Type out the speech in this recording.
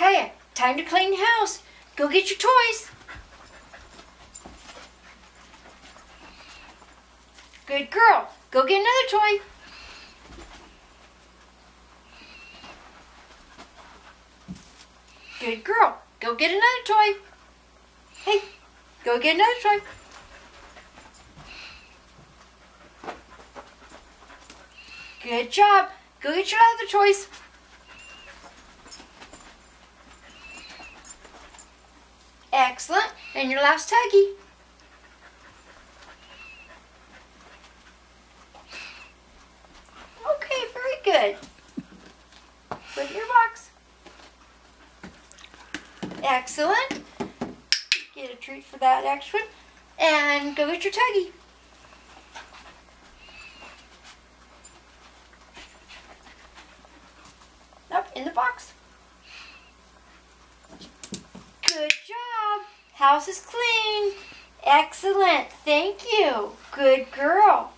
Kaya, time to clean the house. Go get your toys. Good girl. Go get another toy. Good girl. Go get another toy. Hey, go get another toy. Good job. Go get your other toys. Excellent. And your last Tuggy. Okay, very good. Put it in your box. Excellent. Get a treat for that extra one. And go get your Tuggy. Nope, in the box. Good job. House is clean. Excellent. Thank you. Good girl.